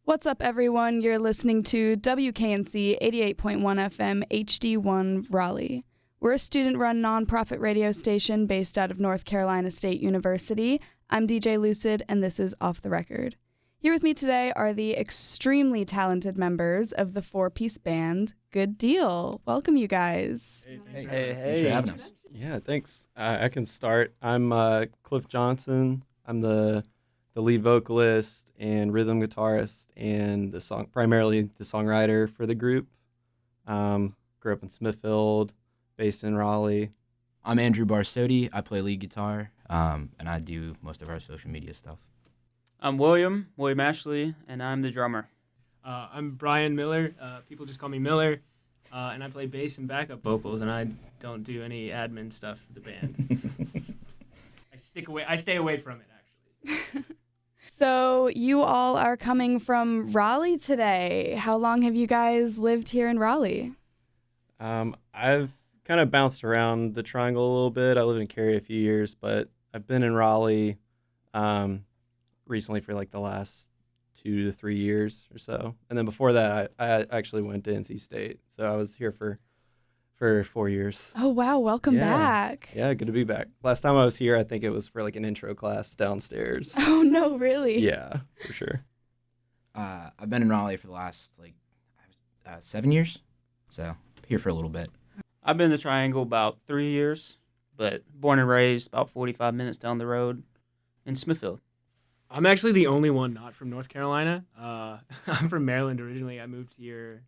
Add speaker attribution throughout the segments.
Speaker 1: What's up, everyone? You're listening to WKNC 88.1 FM HD1 Raleigh. We're a student-run nonprofit radio station based out of North Carolina State University. I'm DJ Lucid, and this is Off the Record. Here with me today are the extremely talented members of the four-piece band, Good Deal. Welcome, you guys.
Speaker 2: Hey.
Speaker 3: Thanks for having us.
Speaker 2: Yeah, thanks. I can start. I'm Cliff Johnson. I'm the lead vocalist and rhythm guitarist and primarily the songwriter for the group. Grew up in Smithfield, based in Raleigh.
Speaker 3: I'm Andrew Barsotti. I play lead guitar, and I do most of our social media stuff.
Speaker 4: I'm William Ashley, and I'm the drummer.
Speaker 5: I'm Brian Miller. People just call me Miller, and I play bass and backup vocals, and I don't do any admin stuff for the band. I stay away from it, actually.
Speaker 1: So you all are coming from Raleigh today. How long have you guys lived here in Raleigh?
Speaker 2: I've kind of bounced around the triangle a little bit. I lived in Cary a few years, but I've been in Raleigh recently for like the last 2 to 3 years or so. And then before that, I actually went to NC State. So I was here for 4 years.
Speaker 1: Oh, wow. Welcome back.
Speaker 2: Yeah, good to be back. Last time I was here, I think it was for like an intro class downstairs.
Speaker 1: Oh, no, really?
Speaker 2: Yeah, for sure.
Speaker 3: I've been in Raleigh for the last 7 years, so here for a little bit.
Speaker 4: I've been in the Triangle about 3 years, but born and raised about 45 minutes down the road in Smithfield.
Speaker 5: I'm actually the only one not from North Carolina. I'm from Maryland originally. I moved here,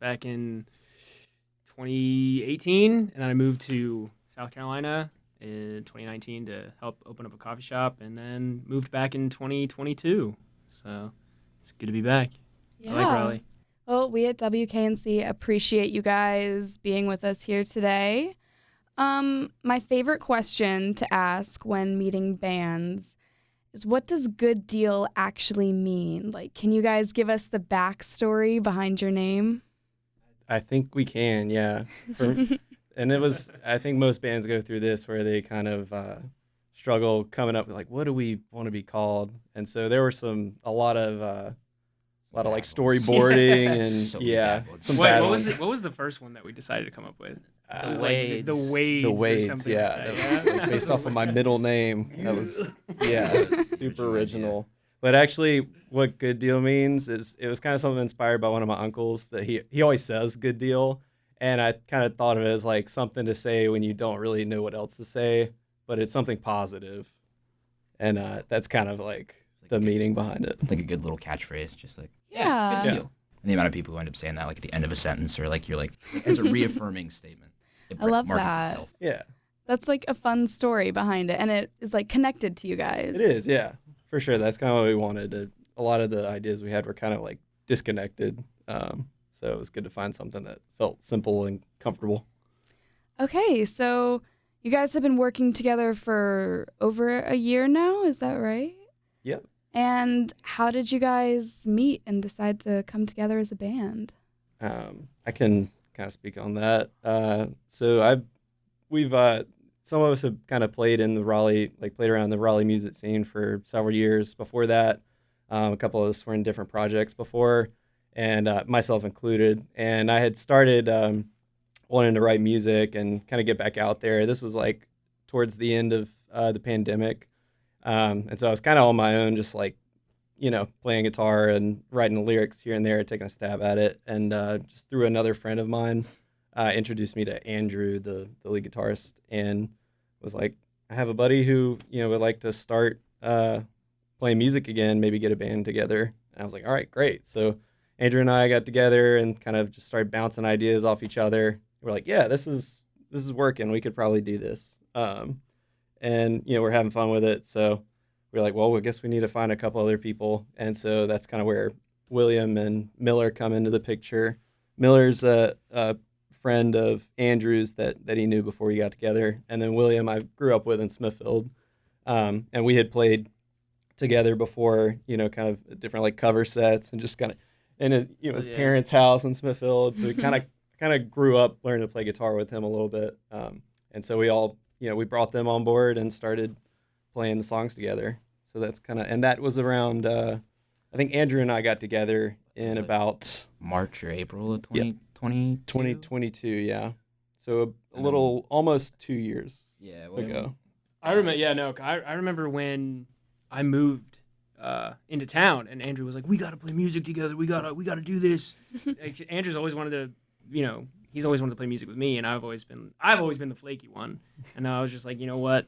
Speaker 5: back in 2018, and then I moved to South Carolina in 2019 to help open up a coffee shop, and then moved back in 2022. So it's good to be back.
Speaker 1: Yeah.
Speaker 5: I like Raleigh.
Speaker 1: Well, we at WKNC appreciate you guys being with us here today. My favorite question to ask when meeting bands is, what does Good Deal actually mean? Like, can you guys give us the backstory behind your name?
Speaker 2: I think we can, yeah. And I think most bands go through this where they kind of struggle coming up with like, what do we want to be called? And so there were a lot of like storyboarding and
Speaker 3: So
Speaker 2: some
Speaker 5: Wait,
Speaker 2: bad
Speaker 5: what
Speaker 2: ones.
Speaker 5: was the first one that we decided to come up with? It was
Speaker 4: Wades.
Speaker 5: like the Wades.
Speaker 2: The
Speaker 5: or
Speaker 2: Wades,
Speaker 5: something
Speaker 2: yeah.
Speaker 5: like
Speaker 2: That
Speaker 5: that,
Speaker 2: was like, based off of my middle name. That was, super original. But actually, what Good Deal means is it was kind of something inspired by one of my uncles that he always says good deal. And I kind of thought of it as like something to say when you don't really know what else to say, but it's something positive. And that's kind of like the meaning behind it.
Speaker 3: Like a good little catchphrase, just like,
Speaker 1: Yeah.
Speaker 3: good deal. And the amount of people who end up saying that like at the end of a sentence, or like you're like, it's a reaffirming statement. It
Speaker 1: I love
Speaker 3: markets
Speaker 1: that.
Speaker 3: itself.
Speaker 2: Yeah,
Speaker 1: That's like a fun story behind it, and it is like connected to you guys.
Speaker 2: it is. Yeah, for sure. That's kind of what we wanted. A lot of the ideas we had were kind of like disconnected. So it was good to find something that felt simple and comfortable.
Speaker 1: Okay, so you guys have been working together for over a year now, is that right?
Speaker 2: Yep.
Speaker 1: And how did you guys meet and decide to come together as a band?
Speaker 2: I can kind of speak on that. So we've some of us have kind of played in the Raleigh, like played around the Raleigh music scene for several years. Before that, a couple of us were in different projects before, and myself included. And I had started wanting to write music and kind of get back out there. This was like towards the end of the pandemic. And so I was kind of on my own, just like, playing guitar and writing the lyrics here and there, taking a stab at it. And just through another friend of mine, introduced me to Andrew, the lead guitarist, and was like, I have a buddy who, would like to start playing music again, maybe get a band together. And I was like, all right, great. So Andrew and I got together and kind of just started bouncing ideas off each other. We're like, yeah, this is working. We could probably do this. And, we're having fun with it. So we're like, well, I guess we need to find a couple other people. And so that's kind of where William and Miller come into the picture. Miller's a friend of Andrew's that he knew before we got together. And then William, I grew up with in Smithfield. And we had played together before, kind of different like cover sets and just kind of in his parents' house in Smithfield. So we kind of grew up learning to play guitar with him a little bit. And so we all, we brought them on board and started playing the songs together. So that's and that was around I think Andrew and I got together in
Speaker 3: like
Speaker 2: about
Speaker 3: March or April of
Speaker 2: Yep.
Speaker 3: 2020.
Speaker 2: 2022. Yeah, so a little almost 2 years
Speaker 3: Yeah.
Speaker 2: ago.
Speaker 5: I remember. Yeah, no. I remember when I moved into town, and Andrew was like, "We got to play music together. We gotta do this." Like, Andrew's always wanted to, he's always wanted to play music with me, and I've always been the flaky one. And I was just like, you know what,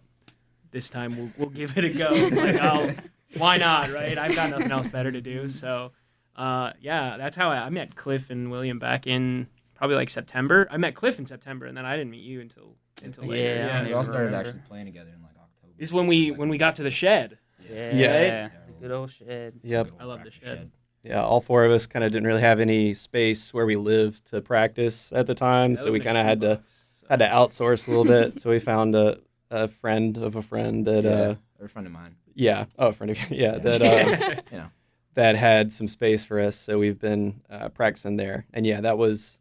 Speaker 5: this time we'll give it a go. Like, why not, right? I've got nothing else better to do. So, yeah, that's how I met Cliff and William back in probably like September. I met Cliff in September, and then I didn't meet you until later.
Speaker 4: Yeah, I
Speaker 3: we
Speaker 4: don't
Speaker 3: all
Speaker 4: even
Speaker 3: started
Speaker 4: remember.
Speaker 3: actually playing together in like October.
Speaker 5: This is when we got to the shed.
Speaker 4: Yeah. The good old shed.
Speaker 2: Yep.
Speaker 5: I love the shed.
Speaker 2: Yeah, all four of us kind of didn't really have any space where we lived to practice at the time, so we kind of had to outsource a little bit. So we found a friend of a friend that
Speaker 3: or a friend of mine.
Speaker 2: a friend of that that had some space for us. So we've been practicing there, and that was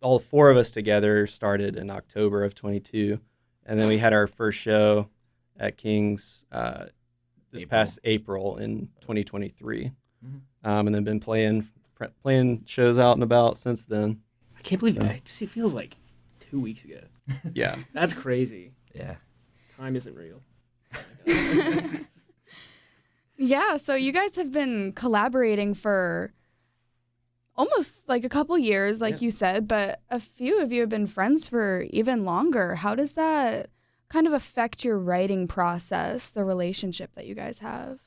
Speaker 2: all four of us together started in October of 22, and then we had our first show at King's this past April in 2023. And then been playing shows out and about since then.
Speaker 5: I can't believe it. It feels like 2 weeks ago.
Speaker 2: Yeah.
Speaker 5: That's crazy.
Speaker 3: Yeah.
Speaker 5: Time isn't real.
Speaker 1: Yeah, so you guys have been collaborating for almost like a couple years, like you said, but a few of you have been friends for even longer. How does that kind of affect your writing process, the relationship that you guys have?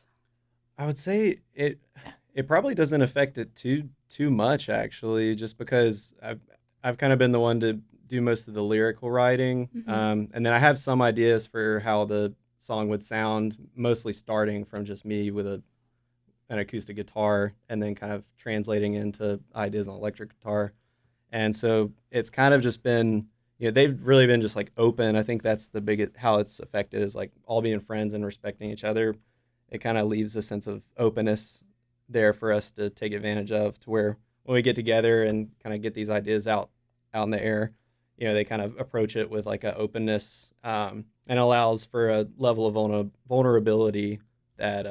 Speaker 2: I would say it probably doesn't affect it too much, actually, just because I've kind of been the one to do most of the lyrical writing, and then I have some ideas for how the song would sound, mostly starting from just me with an acoustic guitar, and then kind of translating into ideas on electric guitar. And so it's kind of just been, they've really been just like open. I think that's the biggest, how it's affected is like all being friends and respecting each other. It kind of leaves a sense of openness there for us to take advantage of, to where when we get together and kind of get these ideas out in the air, they kind of approach it with like an openness, and allows for a level of vulnerability that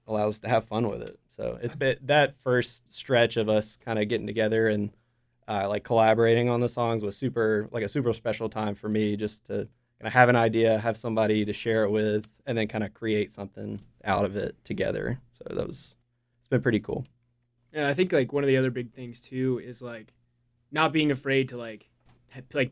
Speaker 2: allows us to have fun with it. So it's been that first stretch of us kind of getting together and like collaborating on the songs was a super special time for me, just to kind of have an idea, have somebody to share it with, and then kind of create something out of it together. So it's been pretty cool.
Speaker 5: Yeah, I think like one of the other big things too is like not being afraid to like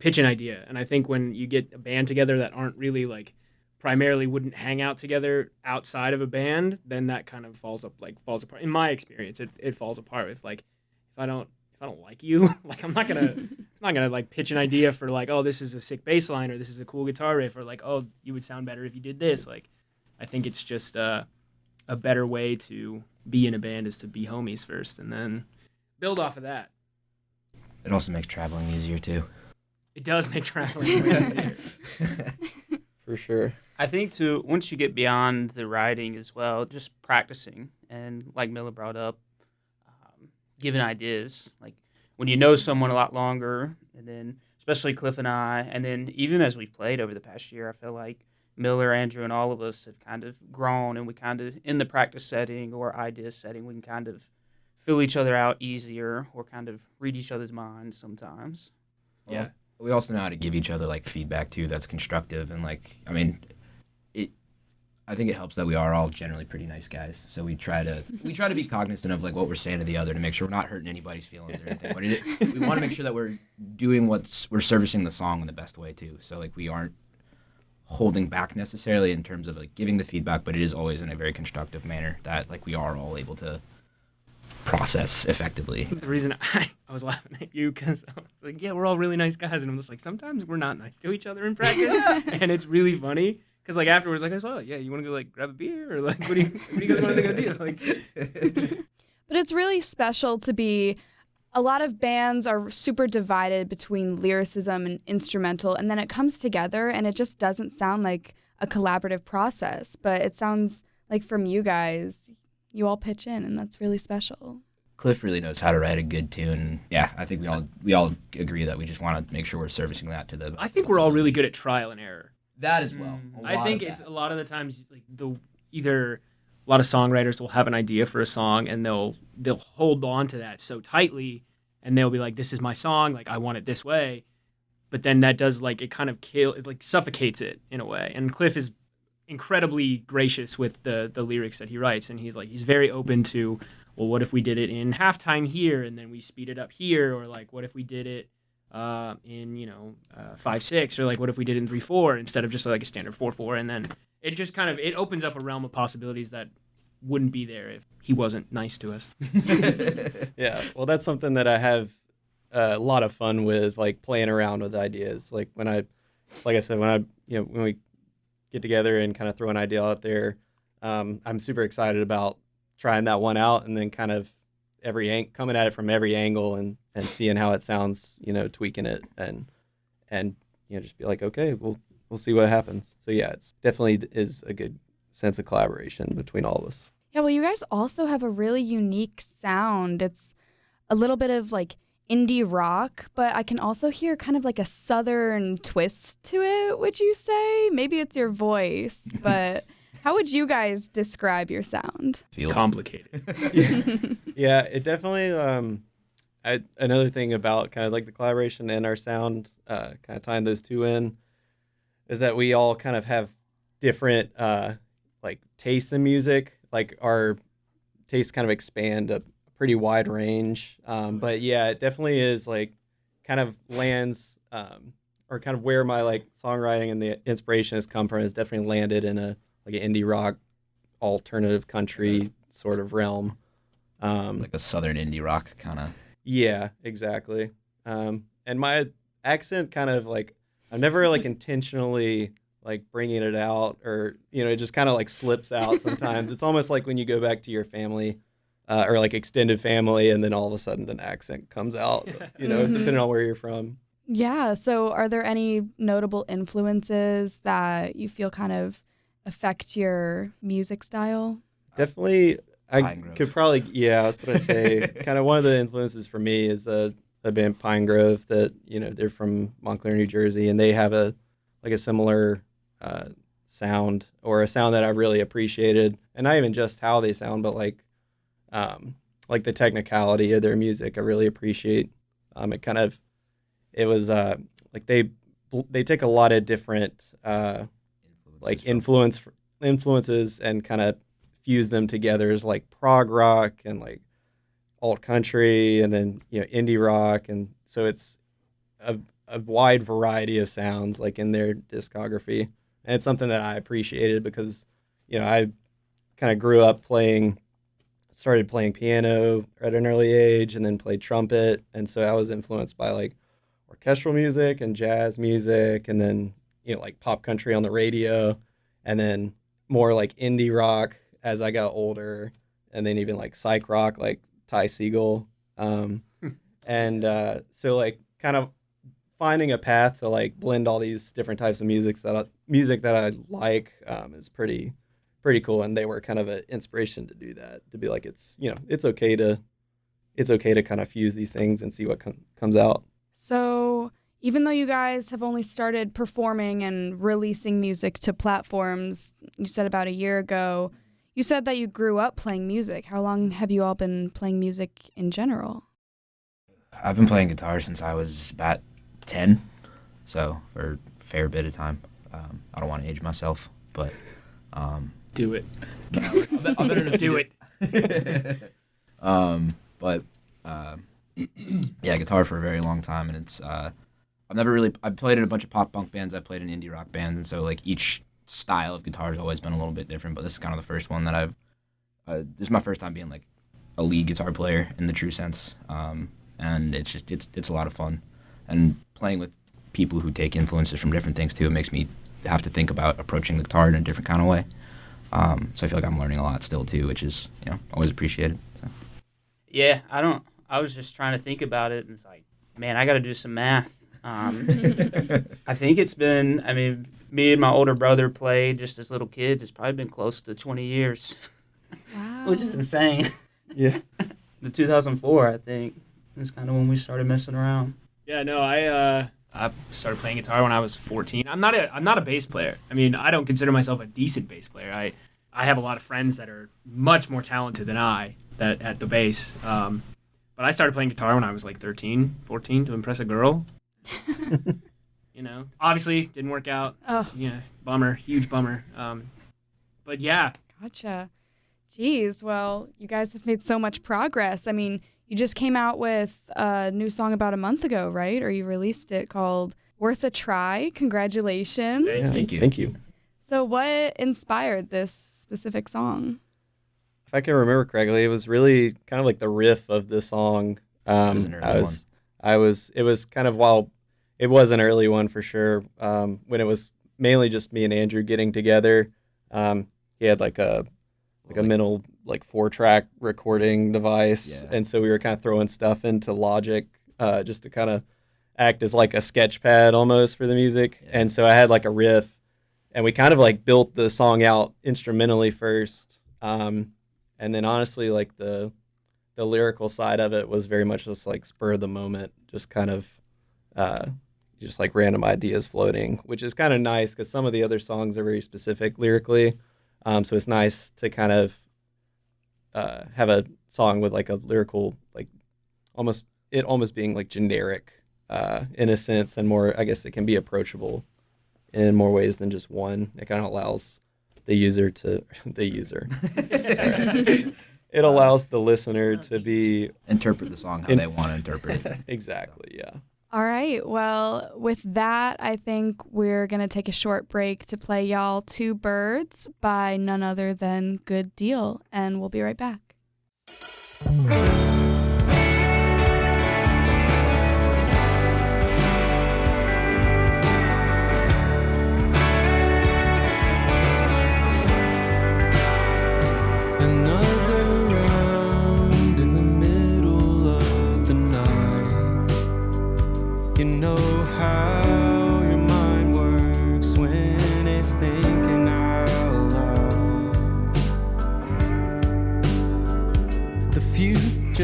Speaker 5: pitch an idea. And I think when you get a band together that aren't really like primarily wouldn't hang out together outside of a band, then that kind of falls apart. In my experience, it falls apart. If I don't like you, like I'm not gonna like pitch an idea for like, oh, this is a sick bass line, or this is a cool guitar riff, or like, oh, you would sound better if you did this. Like, I think it's just a better way to be in a band is to be homies first and then build off of that.
Speaker 3: It also makes traveling easier too.
Speaker 5: It does make traveling easier.
Speaker 2: For sure.
Speaker 4: I think too, once you get beyond the writing as well, just practicing, and like Miller brought up, giving ideas. Like when you know someone a lot longer, and then especially Cliff and I, and then even as we've played over the past year, I feel like Miller, Andrew, and all of us have kind of grown, and we kind of, in the practice setting or idea setting, we can kind of fill each other out easier or kind of read each other's minds sometimes.
Speaker 3: Yeah. We also know how to give each other like feedback too that's constructive, and like, I mean, I think it helps that we are all generally pretty nice guys, so we try to be cognizant of like what we're saying to the other to make sure we're not hurting anybody's feelings or anything. But we want to make sure that we're doing we're servicing the song in the best way too. So like we aren't holding back necessarily in terms of like giving the feedback, but it is always in a very constructive manner that like we are all able to process effectively.
Speaker 5: The reason I was laughing at you because I was like, yeah, we're all really nice guys, and I'm just like, sometimes we're not nice to each other in practice, and it's really funny because like afterwards, like I saw, yeah, you want to go like grab a beer or like what do you guys want to go do? Like,
Speaker 1: But it's really special to be. A lot of bands are super divided between lyricism and instrumental, and then it comes together, and it just doesn't sound like a collaborative process. But it sounds like from you guys, you all pitch in, and that's really special.
Speaker 3: Cliff really knows how to write a good tune. Yeah, I think we all agree that we just want to make sure we're servicing that to the.
Speaker 5: I think we're all really good at trial and error.
Speaker 3: That as well.
Speaker 5: I think it's a lot of the times like either a lot of songwriters will have an idea for a song and they'll hold on to that so tightly, and they'll be like, this is my song, like I want it this way. But then that does like, it kind of it like suffocates it in a way. And Cliff is incredibly gracious with the lyrics that he writes, and he's very open to, well, what if we did it in halftime here and then we speed it up here, or like what if we did it in 5/6, or like what if we did it in 3/4 instead of just like a standard 4/4, and then it just kind of it opens up a realm of possibilities that wouldn't be there if he wasn't nice to us.
Speaker 2: Yeah, well, that's something that I have a lot of fun with, like playing around with ideas. Like I said, when we get together and kind of throw an idea out there, I'm super excited about trying that one out, and then kind of coming at it from every angle and seeing how it sounds, tweaking it and just be like, okay, we'll see what happens. So yeah, it's definitely is a good sense of collaboration between all of us.
Speaker 1: Yeah, well, you guys also have a really unique sound. It's a little bit of like indie rock, but I can also hear kind of like a southern twist to it, would you say? Maybe it's your voice, but how would you guys describe your sound?
Speaker 3: Feel
Speaker 5: Complicated.
Speaker 2: Yeah, it definitely. Another thing about kind of like the collaboration and our sound, kind of tying those two in, is that we all kind of have different like tastes in music. Like our tastes kind of expand a pretty wide range. But yeah, it definitely is like kind of lands or kind of where my like songwriting and the inspiration has come from has definitely landed in a like an indie rock, alternative country sort of realm.
Speaker 3: like a southern indie rock kind of.
Speaker 2: Yeah, exactly. And my accent kind of like, I'm never like intentionally like bringing it out, or, it just kind of like slips out sometimes. It's almost like when you go back to your family or like extended family, and then all of a sudden an accent comes out, depending on where you're from.
Speaker 1: Yeah, so are there any notable influences that you feel kind of affect your music style?
Speaker 2: Definitely, I
Speaker 3: Pinegrove.
Speaker 2: could probably, I was going to say, kind of one of the influences for me is a band Pinegrove that, they're from Montclair, New Jersey, and they have a similar sound, or a sound that I really appreciated, and not even just how they sound, but like the technicality of their music. I really appreciate. It was like they take a lot of different like influences and kind of fuse them together as like prog rock and like alt country, and then indie rock, and so it's a wide variety of sounds like in their discography, and it's something that I appreciated because I kind of grew up started playing piano at an early age, and then played trumpet, and so I was influenced by like orchestral music and jazz music, and then like pop country on the radio, and then more like indie rock as I got older, and then even like psych rock like Ty Segall, and so like kind of finding a path to like blend all these different types of music that I like is pretty cool, and they were kind of an inspiration to do that, to be like, it's it's okay to kind of fuse these things and see what comes out.
Speaker 1: So even though you guys have only started performing and releasing music to platforms, you said about a year ago, you said that you grew up playing music. How long have you all been playing music in general?
Speaker 3: I've been playing guitar since I was about 10, so for a fair bit of time. I don't want to age myself, but
Speaker 5: Do it.
Speaker 3: I'm better to
Speaker 5: Do it.
Speaker 3: But yeah, guitar for a very long time, and it's I've played in a bunch of pop punk bands, I've played in indie rock bands, and so like each style of guitar has always been a little bit different, but this is kind of the first one that this is my first time being like a lead guitar player in the true sense, and it's a lot of fun, and playing with people who take influences from different things too, it makes me have to think about approaching the guitar in a different kind of way. So I feel like I'm learning a lot still too, which is always appreciated. So.
Speaker 4: Yeah, I was just trying to think about it, and it's like, man, I got to do some math. I think it's been, me and my older brother played just as little kids. It's probably been close to 20 years,
Speaker 1: Wow.
Speaker 4: which is insane.
Speaker 2: Yeah.
Speaker 4: The 2004, I think, is kind of when we started messing around.
Speaker 5: Yeah, no, I started playing guitar when I was 14. I'm not a bass player. I don't consider myself a decent bass player. I have a lot of friends that are much more talented than I at the bass. But I started playing guitar when I was like 13, 14 to impress a girl. Obviously didn't work out.
Speaker 1: Oh.
Speaker 5: Yeah, bummer, huge bummer. But yeah.
Speaker 1: Gotcha. Geez, well, you guys have made so much progress. I mean, you just came out with a new song about a month ago, right? Or you released it called Worth a Try. Congratulations.
Speaker 3: Thank you.
Speaker 2: Thank you.
Speaker 1: So what inspired this specific song?
Speaker 2: If I can remember correctly, it was really kind of like the riff of the song.
Speaker 3: It was an early one.
Speaker 2: It was kind of, while it was an early one for sure, when it was mainly just me and Andrew getting together. He had like a middle, like 4-track recording device.
Speaker 3: Yeah.
Speaker 2: And so we were kind of throwing stuff into Logic, just to kind of act as like a sketch pad almost for the music.
Speaker 3: Yeah.
Speaker 2: And so I had like a riff, and we kind of like built the song out instrumentally first. And then honestly, like the lyrical side of it was very much just like spur of the moment, just kind of just like random ideas floating, which is kind of nice because some of the other songs are very specific lyrically. So it's nice to kind of have a song with like a lyrical, like almost being like generic in a sense, and more, I guess it can be approachable in more ways than just one. It kind of allows the user. It allows the listener to be
Speaker 3: Interpret the song how they want to interpret it.
Speaker 2: Exactly, yeah.
Speaker 1: All right. Well, with that, I think we're going to take a short break to play y'all Two Birds by none other than Good Deal, and we'll be right back.
Speaker 6: You know how your mind works when it's thinking out loud. The future's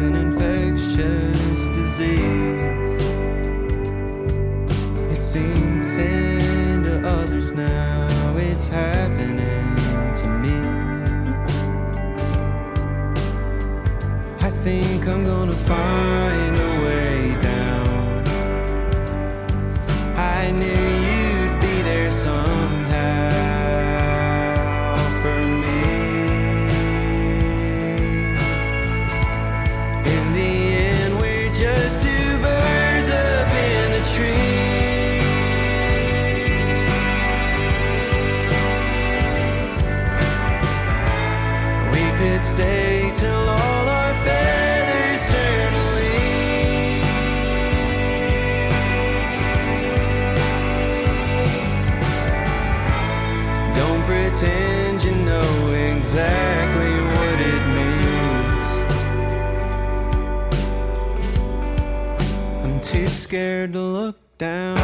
Speaker 6: an infectious disease. It sinks into others now. It's happening to me. I think I'm gonna find a way down. I knew you'd be there somehow for me. In the end, we're just two birds up in the trees. We could stay till all our feathers turn to leaves. Don't pretend you know exactly what it means. I'm too scared to look down.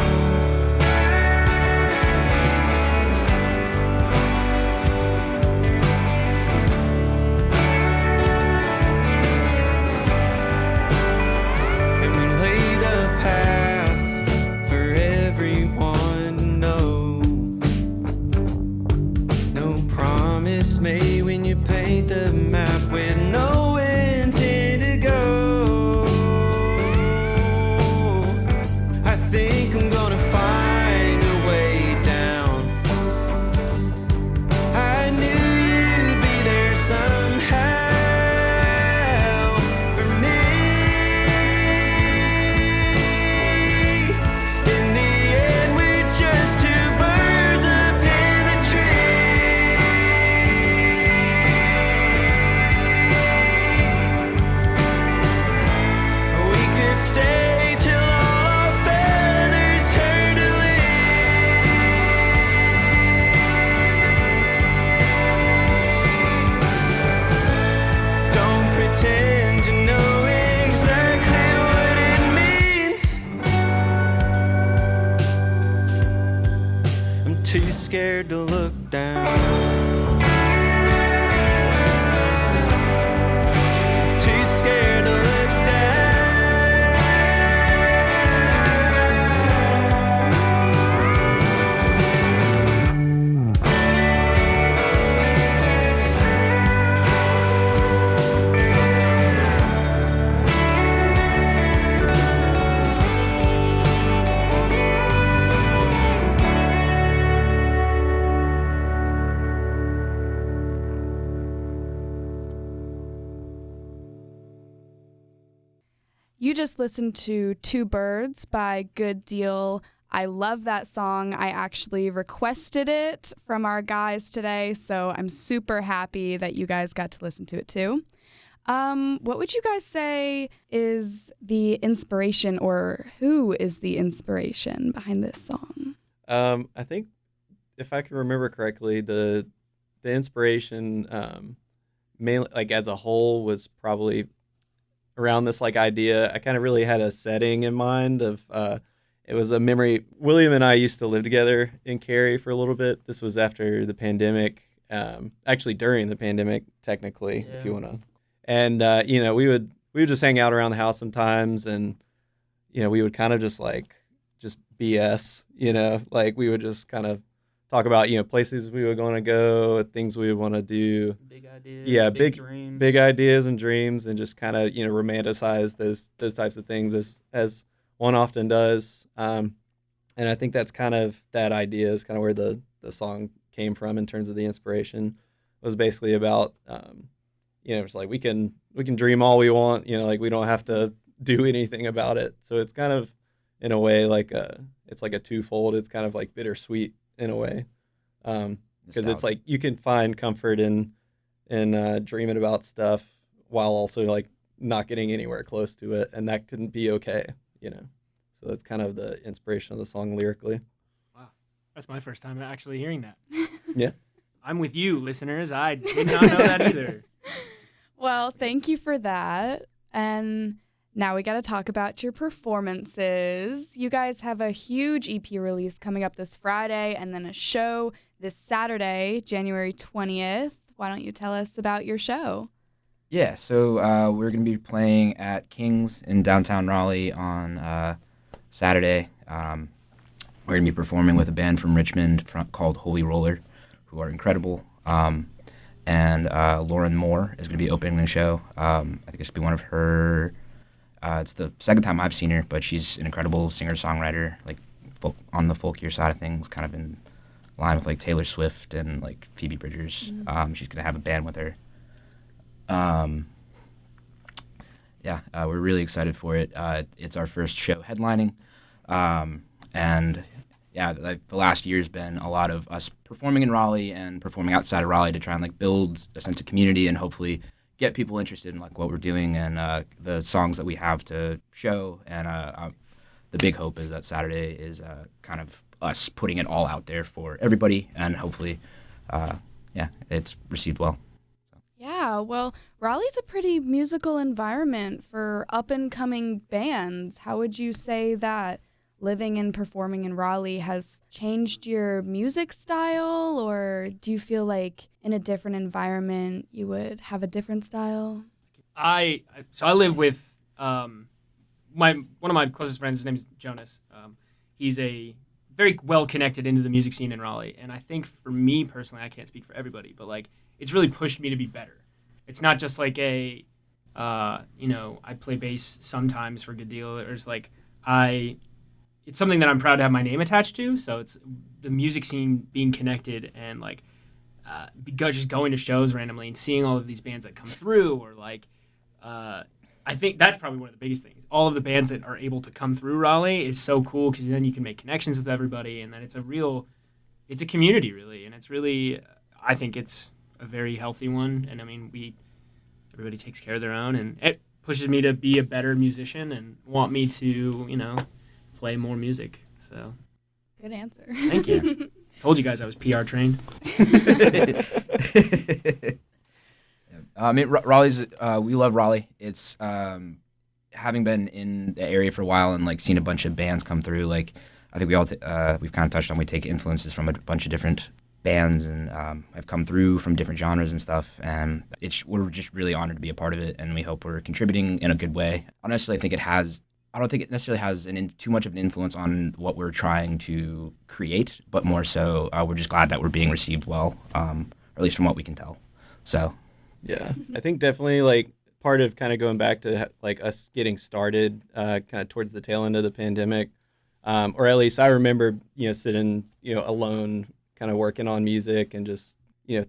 Speaker 6: Paint the map with no intent to go. I think I'm gonna find a way down. I knew you'd be there somehow for me. In the end, we're just two birds up in the tree. Stay till all our feathers turn to leaves. Don't pretend you know exactly what it means. I'm too scared to look down. Too scared to look down.
Speaker 1: You just listened to Two Birds by Good Deal. I love that song. I actually requested it from our guys today, so I'm super happy that you guys got to listen to it too. What would you guys say is the inspiration, or who is the inspiration behind this song?
Speaker 2: I think if I can remember correctly, the inspiration mainly like as a whole was probably around this like idea. I kind of really had a setting in mind of it was a memory. William and I used to live together in Cary for a little bit. This was after the pandemic, actually during the pandemic, technically, if you want to. And we would just hang out around the house sometimes, and we would kind of just BS, like we would just kind of talk about places we were going to go, things we would want to do,
Speaker 4: Big ideas,
Speaker 2: yeah,
Speaker 4: big dreams,
Speaker 2: big ideas and dreams, and just kind of romanticize those types of things as one often does. And I think that's kind of that idea is kind of where the song came from in terms of the inspiration. It was basically about it's like we can dream all we want, like we don't have to do anything about it. So it's kind of in a way like it's like a twofold. It's kind of like bittersweet in a way, because it's like you can find comfort in dreaming about stuff while also like not getting anywhere close to it, and that couldn't be okay, So that's kind of the inspiration of the song lyrically.
Speaker 5: Wow, that's my first time actually hearing that.
Speaker 2: Yeah,
Speaker 5: I'm with you, listeners. I did not know that either.
Speaker 1: Well, thank you for that. And now we got to talk about your performances. You guys have a huge EP release coming up this Friday, and then a show this Saturday, January 20th. Why don't you tell us about your show?
Speaker 3: Yeah, so we're going to be playing at King's in downtown Raleigh on Saturday. We're going to be performing with a band from Richmond called Holy Roller, who are incredible. And Lauren Moore is going to be opening the show. I think it should be one of her. It's the second time I've seen her, but she's an incredible singer-songwriter, like on the folkier side of things, kind of in line with like Taylor Swift and like Phoebe Bridgers. Mm-hmm. She's going to have a band with her. We're really excited for it. It's our first show headlining, and the last year's been a lot of us performing in Raleigh and performing outside of Raleigh to try and like build a sense of community and hopefully get people interested in like what we're doing and the songs that we have to show. And the big hope is that Saturday is kind of us putting it all out there for everybody, and hopefully, it's received well.
Speaker 1: Yeah, well, Raleigh's a pretty musical environment for up-and-coming bands. How would you say that living and performing in Raleigh has changed your music style, or do you feel like in a different environment you would have a different style?
Speaker 5: I live with one of my closest friends. His name is Jonas. He's a very well connected into the music scene in Raleigh, and I think for me personally, I can't speak for everybody, but like it's really pushed me to be better. It's not just like I play bass sometimes for Good Deal, or it's like it's something that I'm proud to have my name attached to. So it's the music scene being connected and like just going to shows randomly and seeing all of these bands that come through, or like I think that's probably one of the biggest things. All of the bands that are able to come through Raleigh is so cool, because then you can make connections with everybody, and then it's a community really, and it's really, I think it's a very healthy one. And I mean, everybody takes care of their own, and it pushes me to be a better musician and want me to, play more music. So
Speaker 1: good answer.
Speaker 5: Thank you. Told you guys I was PR trained.
Speaker 3: Raleigh's we love Raleigh. It's having been in the area for a while and like seen a bunch of bands come through. Like I think we all we've kind of touched on, we take influences from a bunch of different bands and have come through from different genres and stuff. And we're just really honored to be a part of it, and we hope we're contributing in a good way. I don't think it necessarily has too much of an influence on what we're trying to create, but more so we're just glad that we're being received well, or at least from what we can tell. So,
Speaker 2: yeah, I think definitely like part of kind of going back to like us getting started kind of towards the tail end of the pandemic, or at least I remember, sitting, alone, kind of working on music and just,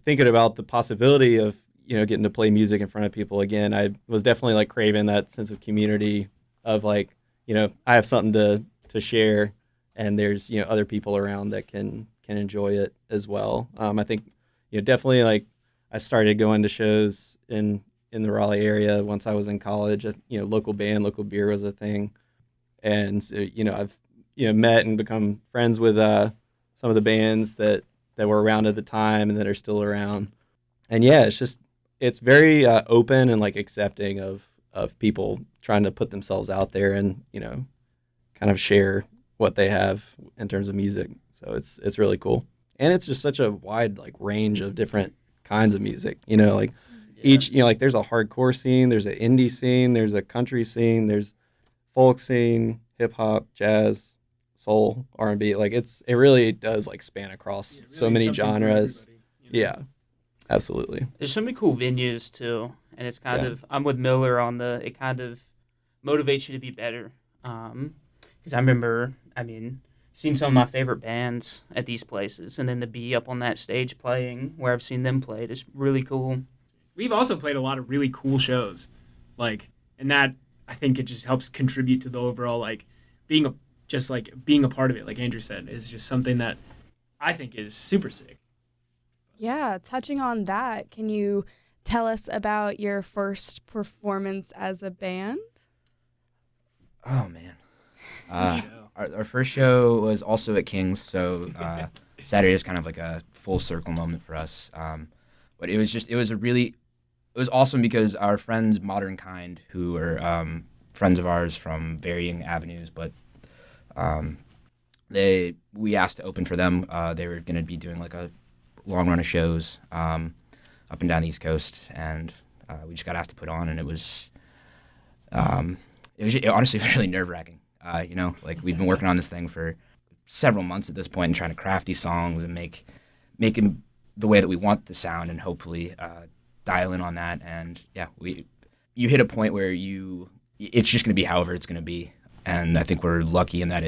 Speaker 2: thinking about the possibility of, getting to play music in front of people again. I was definitely like craving that sense of community of like, I have something to share, and there's, other people around that can enjoy it as well. I think, definitely like I started going to shows in the Raleigh area once I was in college. Local band, local beer was a thing. And so, I've, met and become friends with some of the bands that were around at the time and that are still around. And yeah, it's very open and like accepting of people trying to put themselves out there and, kind of share what they have in terms of music. So it's really cool. And it's just such a wide like range of different kinds of music, like each, like there's a hardcore scene, there's an indie scene, there's a country scene, there's folk scene, hip hop, jazz, soul, R&B. Like it really does like span across
Speaker 5: Really
Speaker 2: so many
Speaker 5: something for
Speaker 2: genres.
Speaker 5: everybody,
Speaker 2: Yeah, absolutely.
Speaker 4: There's so many cool venues too, and it's kind
Speaker 2: Yeah.
Speaker 4: of I'm with Miller on it kind of motivates you to be better. Because I remember, seeing some of my favorite bands at these places, and then to be up on that stage playing where I've seen them play is really cool.
Speaker 5: We've also played a lot of really cool shows, and that I think it just helps contribute to the overall being a part of it. Like Andrew said, is just something that I think is super sick.
Speaker 1: Yeah, touching on that, can you tell us about your first performance as a band?
Speaker 3: Oh man.
Speaker 5: Show.
Speaker 3: Our first show was also at King's, so Saturday is kind of like a full circle moment for us. But it was awesome because our friends Modern Kind, who are friends of ours from varying avenues, but we asked to open for them. They were going to be doing like a long run of shows up and down the East Coast, and we just got asked to put on, and it honestly was really nerve wracking. We've been working on this thing for several months at this point and trying to craft these songs and make them the way that we want the sound, and hopefully dial in on that. And yeah, you hit a point where it's just going to be however it's going to be. And I think we're lucky in that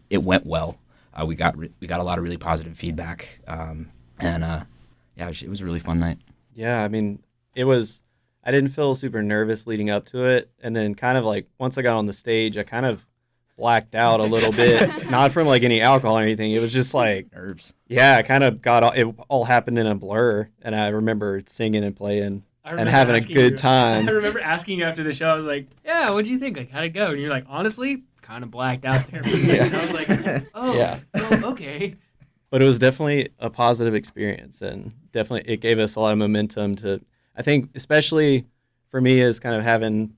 Speaker 3: it went well. We got a lot of really positive feedback. It was a really fun night.
Speaker 2: Yeah, I didn't feel super nervous leading up to it. And then kind of like once I got on the stage, I kind of blacked out a little bit, not from like any alcohol or anything. It was just like
Speaker 3: Nerves.
Speaker 2: Yeah, I kind of it all happened in a blur, and I remember singing and playing and having a good time.
Speaker 5: I remember asking you after the show. I was like, "Yeah, what do you think? Like, how'd it go?" And you're like, "Honestly, kind of blacked out there." And I was like, "Oh,
Speaker 2: Yeah.
Speaker 5: well, okay."
Speaker 2: But it was definitely a positive experience, and definitely it gave us a lot of momentum to, I think, especially for me, is kind of having,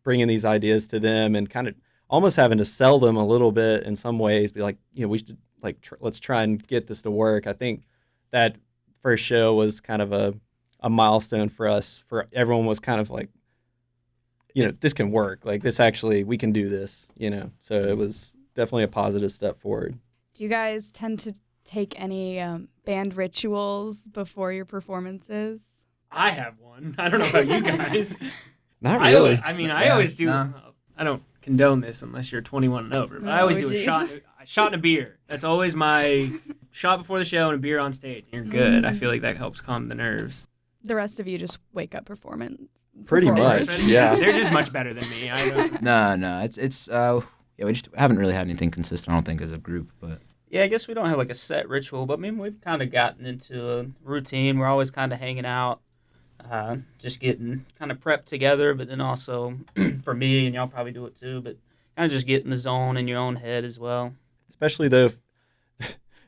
Speaker 2: bringing these ideas to them and kind of almost having to sell them a little bit in some ways, be like, we should let's try and get this to work. I think that first show was kind of a milestone for us. For everyone was kind of like, this can work. Like this actually, we can do this. So it was definitely a positive step forward.
Speaker 1: Do you guys tend to take any band rituals before your performances?
Speaker 5: I have one. I don't know about you guys.
Speaker 2: Not really.
Speaker 5: I always do.
Speaker 3: No.
Speaker 5: I don't condone this unless you're 21 and over. But I always do a shot and a beer. That's always my shot before the show and a beer on stage. You're good. I feel like that helps calm the nerves.
Speaker 1: The rest of you just wake up performance.
Speaker 2: Pretty
Speaker 1: performers.
Speaker 2: much. Yeah.
Speaker 5: They're just much better than me. I don't.
Speaker 3: No, it's we just haven't really had anything consistent, I don't think, as a group, but
Speaker 4: Yeah, I guess we don't have like a set ritual, but we've kind of gotten into a routine. We're always kind of hanging out, just getting kind of prepped together, but then also for me, and y'all probably do it too, but kind of just get in the zone in your own head as well.
Speaker 2: Especially though,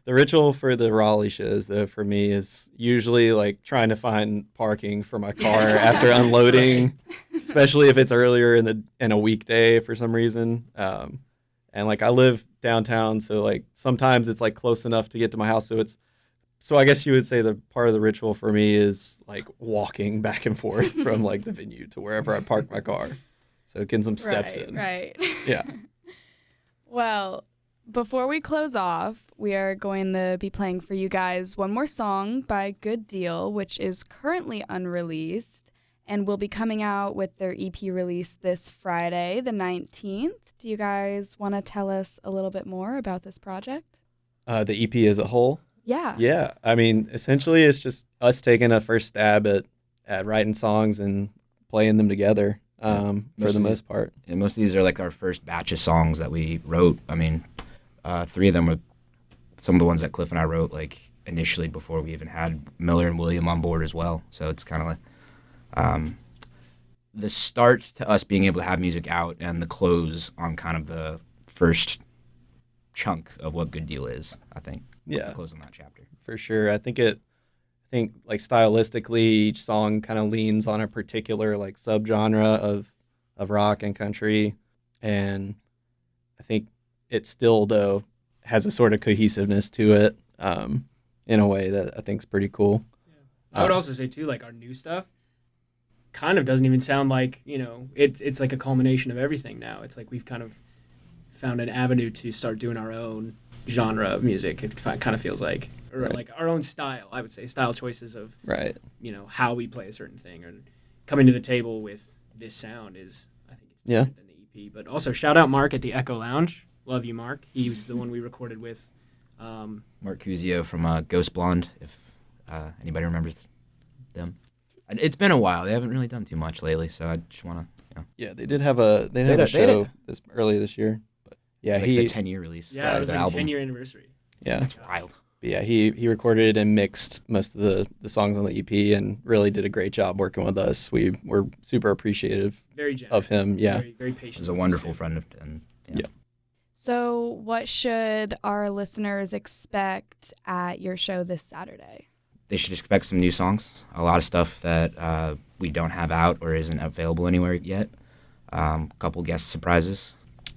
Speaker 2: the ritual for the Raleigh shows, though, for me is usually like trying to find parking for my car after unloading, especially if it's earlier in a weekday for some reason. And like I live downtown, so like sometimes it's like close enough to get to my house. So I guess you would say the part of the ritual for me is like walking back and forth from like the venue to wherever I park my car. So getting some steps in.
Speaker 1: Right.
Speaker 2: Yeah.
Speaker 1: Well, before we close off, we are going to be playing for you guys one more song by Good Deal, which is currently unreleased and will be coming out with their EP release this Friday, the 19th. Do you guys want to tell us a little bit more about this project?
Speaker 2: The EP as a whole?
Speaker 1: Yeah.
Speaker 2: Yeah. Essentially it's just us taking a first stab at writing songs and playing them together. for the most part.
Speaker 3: And most of these are like our first batch of songs that we wrote. I mean, 3 of them were some of the ones that Cliff and I wrote like initially before we even had Miller and William on board as well. So it's kind of like the start to us being able to have music out and the close on kind of the first chunk of what Good Deal is, I think.
Speaker 2: Yeah.
Speaker 3: The close on that chapter.
Speaker 2: For sure. I think like stylistically each song kind of leans on a particular like subgenre of rock and country, and I think it still though has a sort of cohesiveness to it in a way that I think is pretty cool.
Speaker 5: I would also say too, like our new stuff kind of doesn't even sound like, it's like a culmination of everything now. It's like we've kind of found an avenue to start doing our own genre of music. It kind of feels like, or
Speaker 2: Right.
Speaker 5: like our own style, I would say, style choices of,
Speaker 2: Right.
Speaker 5: how we play a certain thing, or coming to the table with this sound is, I think it's different than the EP. But also shout out Mark at the Echo Lounge. Love you, Mark. He was the one we recorded with.
Speaker 3: Mark Cusio from Ghost Blonde, if anybody remembers them. It's been a while. They haven't really done too much lately, so I just want to,
Speaker 2: Yeah, they did have a show early this year. But yeah,
Speaker 3: it's like the 10-year release.
Speaker 5: Yeah, it was
Speaker 3: the
Speaker 5: like
Speaker 3: album.
Speaker 5: 10-year anniversary.
Speaker 2: Yeah.
Speaker 3: That's wild.
Speaker 2: But yeah, he recorded and mixed most of the songs on the EP and really did a great job working with us. We were super appreciative
Speaker 5: Very generous.
Speaker 2: of him. Yeah.
Speaker 5: Very, very patient.
Speaker 3: He's a wonderful friend, and
Speaker 2: Yeah.
Speaker 1: So, what should our listeners expect at your show this Saturday?
Speaker 3: they should expect some new songs. A lot of stuff that we don't have out or isn't available anywhere yet. A couple guest surprises,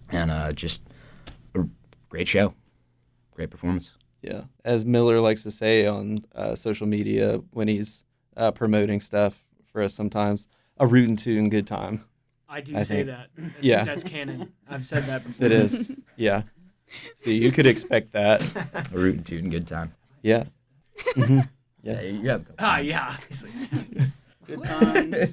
Speaker 3: and just a great show, great performance.
Speaker 2: Yeah, as Miller likes to say on social media when he's promoting stuff for us sometimes, a rootin' tune good time.
Speaker 5: I
Speaker 2: I
Speaker 5: say
Speaker 2: think.
Speaker 5: that.
Speaker 2: Yeah.
Speaker 5: That's canon. I've said that before.
Speaker 2: It is. Yeah. So you could expect that.
Speaker 3: A rootin' tootin' good time.
Speaker 2: Yeah. Mhm. Yeah.
Speaker 3: You have a couple
Speaker 5: Ah,
Speaker 3: times.
Speaker 5: yeah, obviously.
Speaker 4: Good times,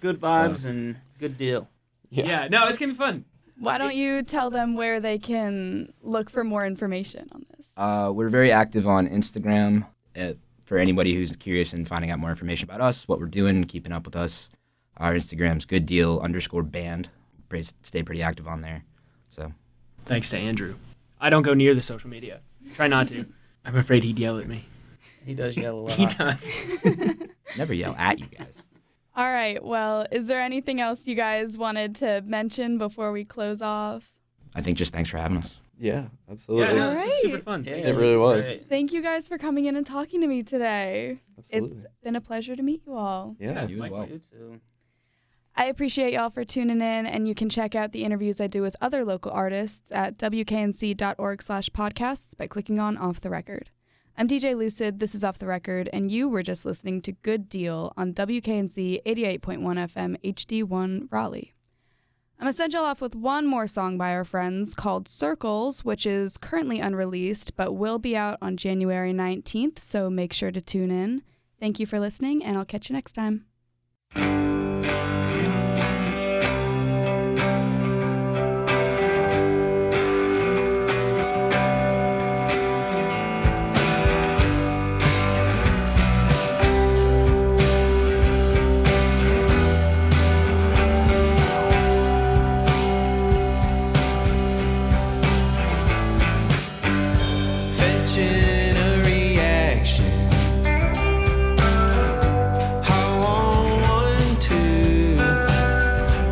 Speaker 4: good vibes, and good deal.
Speaker 5: Yeah, no, it's going to be fun.
Speaker 1: Why don't you tell them where they can look for more information on this?
Speaker 3: We're very active on Instagram for anybody who's curious and finding out more information about us, what we're doing, keeping up with us. Our Instagram's gooddeal_band. Stay pretty active on there. So
Speaker 5: Thanks to Andrew. I don't go near the social media. Try not to. I'm afraid he'd yell at me.
Speaker 4: He does yell a lot.
Speaker 5: He does.
Speaker 3: never yell at you guys.
Speaker 1: All right. Well, is there anything else you guys wanted to mention before we close off?
Speaker 3: I think just thanks for having us.
Speaker 2: Yeah,
Speaker 5: Yeah,
Speaker 2: absolutely.
Speaker 5: no, this is super
Speaker 1: Alright.
Speaker 5: fun.
Speaker 4: Yeah,
Speaker 2: It really was.
Speaker 4: great.
Speaker 1: Thank you guys for coming in and talking to me today.
Speaker 2: Absolutely.
Speaker 1: It's been a pleasure to meet you all.
Speaker 2: Yeah.
Speaker 3: You as well.
Speaker 4: You too.
Speaker 1: I appreciate y'all for tuning in, and you can check out the interviews I do with other local artists at wknc.org/podcasts by clicking on Off the Record. I'm DJ Lucid, this is Off the Record, and you were just listening to Good Deal on WKNC 88.1 FM HD1 Raleigh. I'm going to send y'all off with one more song by our friends called Circles, which is currently unreleased, but will be out on January 19th, so make sure to tune in. Thank you for listening, and I'll catch you next time.
Speaker 6: Fetching a reaction. I want one too.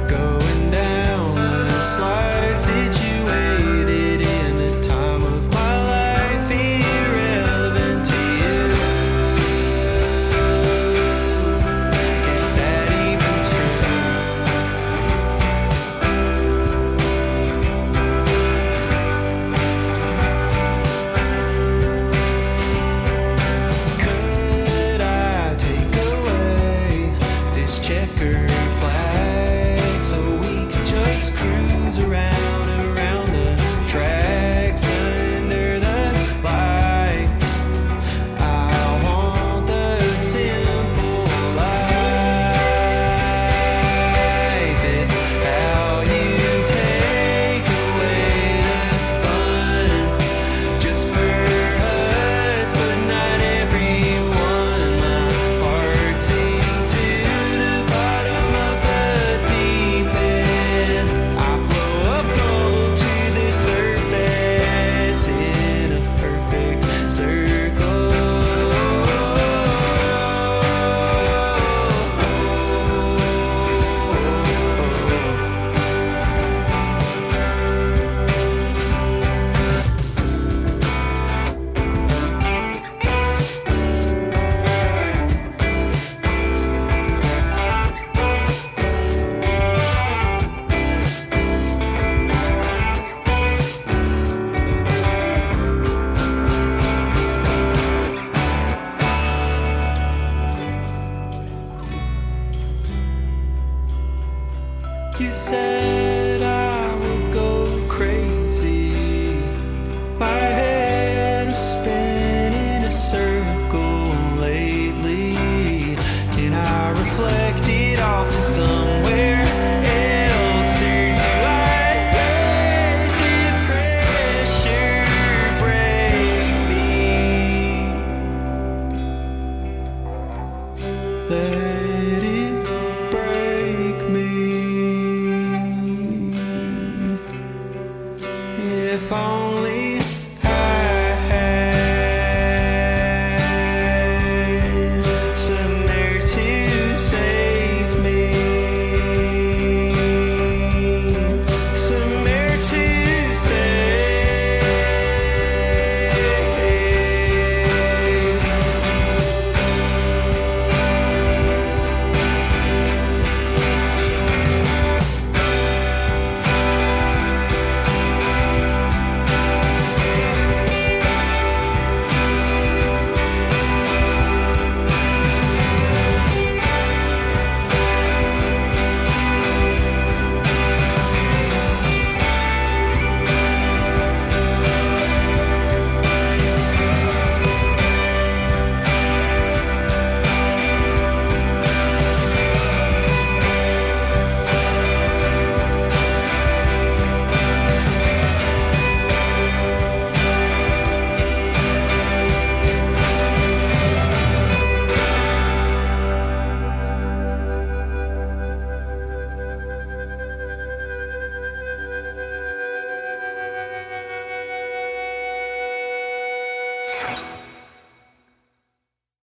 Speaker 6: Going down the slide, situated in the time of my life, irrelevant to you. Is that even Could I take away this checkered flag so we could just cruise around the tracks under the lights? I want the simple life. It's how you take away the fun just for us, but not everyone. My heart sinks to the bottom of the you said I would go crazy. My head was spinning a circle lately, and I reflect